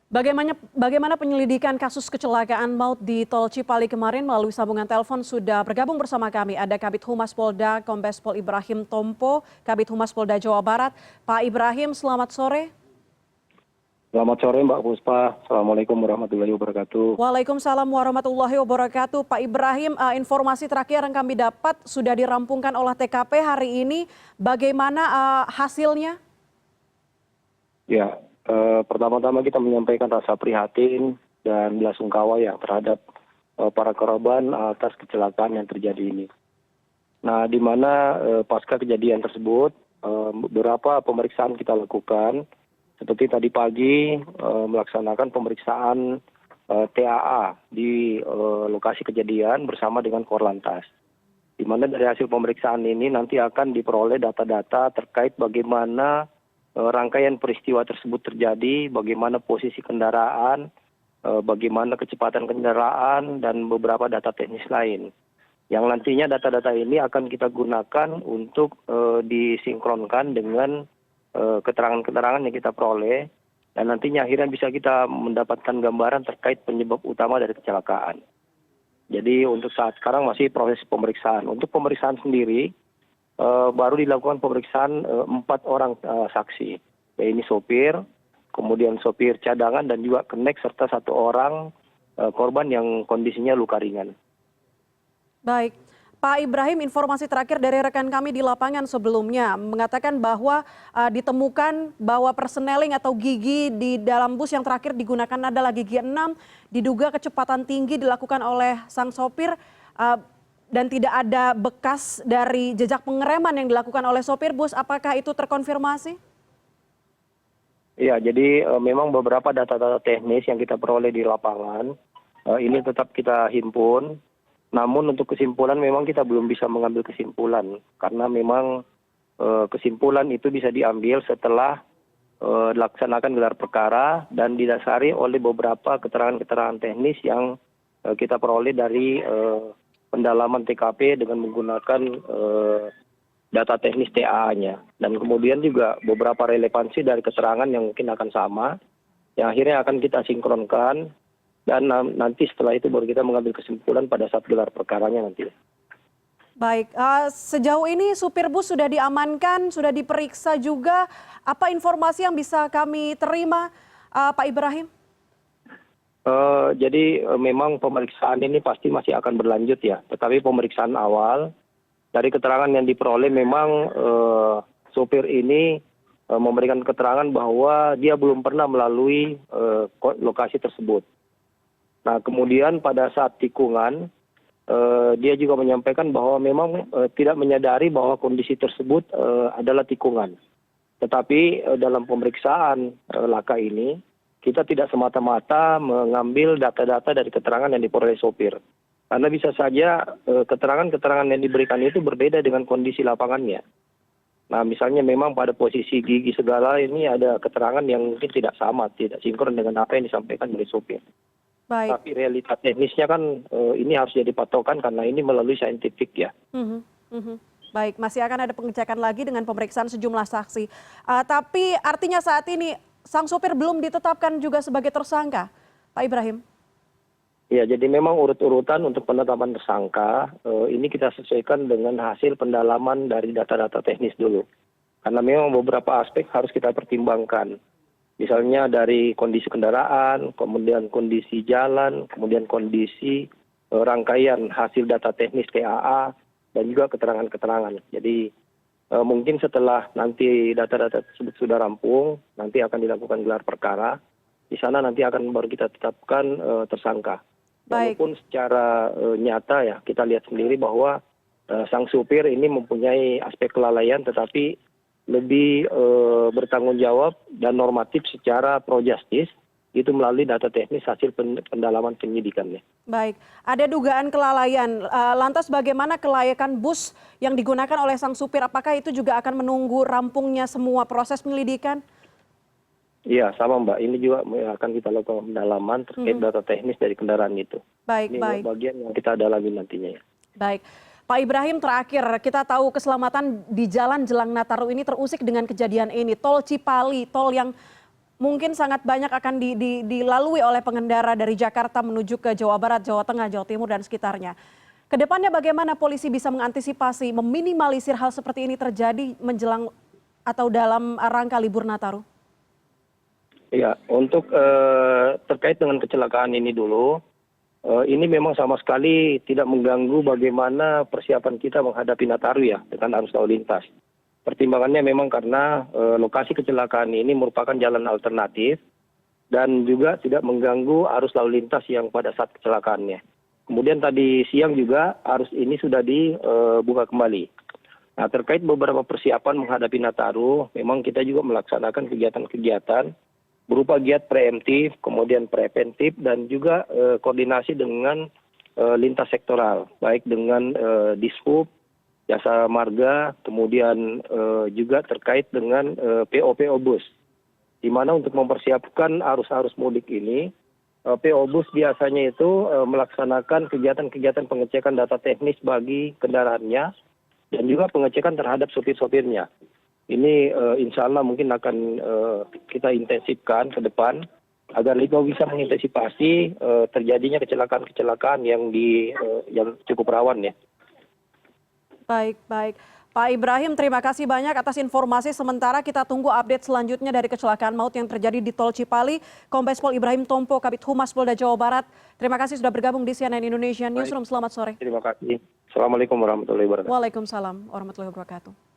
Bagaimana penyelidikan kasus kecelakaan maut di Tol Cipali kemarin melalui sambungan telepon sudah bergabung bersama kami. Ada Kabid Humas Polda Kombes Pol Ibrahim Tompo, Kabid Humas Polda Jawa Barat. Pak Ibrahim, selamat sore. Selamat sore Mbak Puspa. Assalamualaikum warahmatullahi wabarakatuh. Waalaikumsalam warahmatullahi wabarakatuh. Pak Ibrahim, informasi terakhir yang kami dapat sudah dirampungkan olah TKP hari ini. Bagaimana hasilnya? Ya, pertama-tama kita menyampaikan rasa prihatin dan belasungkawa ya terhadap para korban atas kecelakaan yang terjadi ini. Nah, di mana pasca kejadian tersebut beberapa pemeriksaan kita lakukan. Seperti tadi pagi melaksanakan pemeriksaan TAA di lokasi kejadian bersama dengan Korlantas. Di mana dari hasil pemeriksaan ini nanti akan diperoleh data-data terkait bagaimana rangkaian peristiwa tersebut terjadi, bagaimana posisi kendaraan, bagaimana kecepatan kendaraan, dan beberapa data teknis lain. Yang nantinya data-data ini akan kita gunakan untuk disinkronkan dengan keterangan-keterangan yang kita peroleh, dan nantinya akhirnya bisa kita mendapatkan gambaran terkait penyebab utama dari kecelakaan. Jadi untuk saat sekarang masih proses pemeriksaan. Untuk pemeriksaan sendiri baru dilakukan pemeriksaan 4 orang saksi, yaitu sopir, kemudian sopir cadangan dan juga kenek, serta 1 orang korban yang kondisinya luka ringan. Baik. Pak Ibrahim, informasi terakhir dari rekan kami di lapangan sebelumnya mengatakan bahwa ditemukan bahwa persneling atau gigi di dalam bus yang terakhir digunakan adalah gigi 6, diduga kecepatan tinggi dilakukan oleh sang sopir dan tidak ada bekas dari jejak pengereman yang dilakukan oleh sopir bus. Apakah itu terkonfirmasi? Iya, jadi memang beberapa data-data teknis yang kita peroleh di lapangan ini tetap kita himpun. Namun untuk kesimpulan memang kita belum bisa mengambil kesimpulan, karena memang kesimpulan itu bisa diambil setelah dilaksanakan gelar perkara dan didasari oleh beberapa keterangan-keterangan teknis yang kita peroleh dari pendalaman TKP dengan menggunakan data teknis TAA-nya. Dan kemudian juga beberapa relevansi dari keterangan yang mungkin akan sama, yang akhirnya akan kita sinkronkan. Dan nanti setelah itu baru kita mengambil kesimpulan pada saat gelar perkaranya nanti. Baik, sejauh ini supir bus sudah diamankan, sudah diperiksa juga. Apa informasi yang bisa kami terima, Pak Ibrahim? Jadi memang pemeriksaan ini pasti masih akan berlanjut ya. Tetapi pemeriksaan awal, dari keterangan yang diperoleh memang supir ini memberikan keterangan bahwa dia belum pernah melalui lokasi tersebut. Nah, kemudian pada saat tikungan, dia juga menyampaikan bahwa memang tidak menyadari bahwa kondisi tersebut adalah tikungan. Tetapi dalam pemeriksaan laka ini, kita tidak semata-mata mengambil data-data dari keterangan yang diperoleh sopir. Karena bisa saja keterangan-keterangan yang diberikan itu berbeda dengan kondisi lapangannya. Nah, misalnya memang pada posisi gigi segala ini ada keterangan yang mungkin tidak sama, tidak sinkron dengan apa yang disampaikan oleh sopir. Baik. Tapi realitas teknisnya kan ini harus jadi patokan karena ini melalui saintifik ya. Baik, masih akan ada pengecekan lagi dengan pemeriksaan sejumlah saksi. Tapi artinya saat ini sang sopir belum ditetapkan juga sebagai tersangka, Pak Ibrahim? Ya, jadi memang urut-urutan untuk penetapan tersangka ini kita sesuaikan dengan hasil pendalaman dari data-data teknis dulu. Karena memang beberapa aspek harus kita pertimbangkan. Misalnya dari kondisi kendaraan, kemudian kondisi jalan, kemudian kondisi rangkaian hasil data teknis TAA, dan juga keterangan-keterangan. Jadi mungkin setelah nanti data-data tersebut sudah rampung, nanti akan dilakukan gelar perkara. Di sana nanti akan baru kita tetapkan tersangka. Walaupun secara nyata ya kita lihat sendiri bahwa sang supir ini mempunyai aspek kelalaian, tetapi lebih bertanggung jawab dan normatif secara pro justis itu melalui data teknis hasil pendalaman penyidikannya. Baik, ada dugaan kelalaian. Lantas bagaimana kelayakan bus yang digunakan oleh sang supir? Apakah itu juga akan menunggu rampungnya semua proses penyelidikan? Iya, sama Mbak. Ini juga akan kita lakukan pendalaman terkait data teknis dari kendaraan itu. Baik, ini bagian yang kita dalami nantinya ya. Baik. Pak Ibrahim, terakhir kita tahu keselamatan di jalan jelang Nataru ini terusik dengan kejadian ini. Tol Cipali, tol yang mungkin sangat banyak akan dilalui oleh pengendara dari Jakarta menuju ke Jawa Barat, Jawa Tengah, Jawa Timur, dan sekitarnya. Kedepannya bagaimana polisi bisa mengantisipasi, meminimalisir hal seperti ini terjadi menjelang atau dalam rangka libur Nataru? Ya, untuk terkait dengan kecelakaan ini dulu, ini memang sama sekali tidak mengganggu bagaimana persiapan kita menghadapi Nataru ya dengan arus lalu lintas. Pertimbangannya memang karena lokasi kecelakaan ini merupakan jalan alternatif dan juga tidak mengganggu arus lalu lintas yang pada saat kecelakaannya. Kemudian tadi siang juga arus ini sudah dibuka kembali. Nah, terkait beberapa persiapan menghadapi Nataru, memang kita juga melaksanakan kegiatan-kegiatan berupa giat preemptif, kemudian preventif, dan juga koordinasi dengan lintas sektoral, baik dengan Dishub, Jasa Marga, kemudian juga terkait dengan PO bus. Di mana untuk mempersiapkan arus-arus mudik ini, PO bus biasanya itu melaksanakan kegiatan-kegiatan pengecekan data teknis bagi kendaraannya, dan juga pengecekan terhadap sopir-sopirnya. Ini insya Allah mungkin akan kita intensifkan ke depan agar Lipo bisa mengantisipasi terjadinya kecelakaan-kecelakaan yang cukup rawan ya. Baik, baik. Pak Ibrahim, terima kasih banyak atas informasi. Sementara kita tunggu update selanjutnya dari kecelakaan maut yang terjadi di Tol Cipali. Kombes Pol Ibrahim Tompo, Kabid Humas Polda Jawa Barat. Terima kasih sudah bergabung di CNN Indonesia Newsroom. Selamat sore. Terima kasih. Assalamualaikum warahmatullahi wabarakatuh. Waalaikumsalam warahmatullahi wabarakatuh.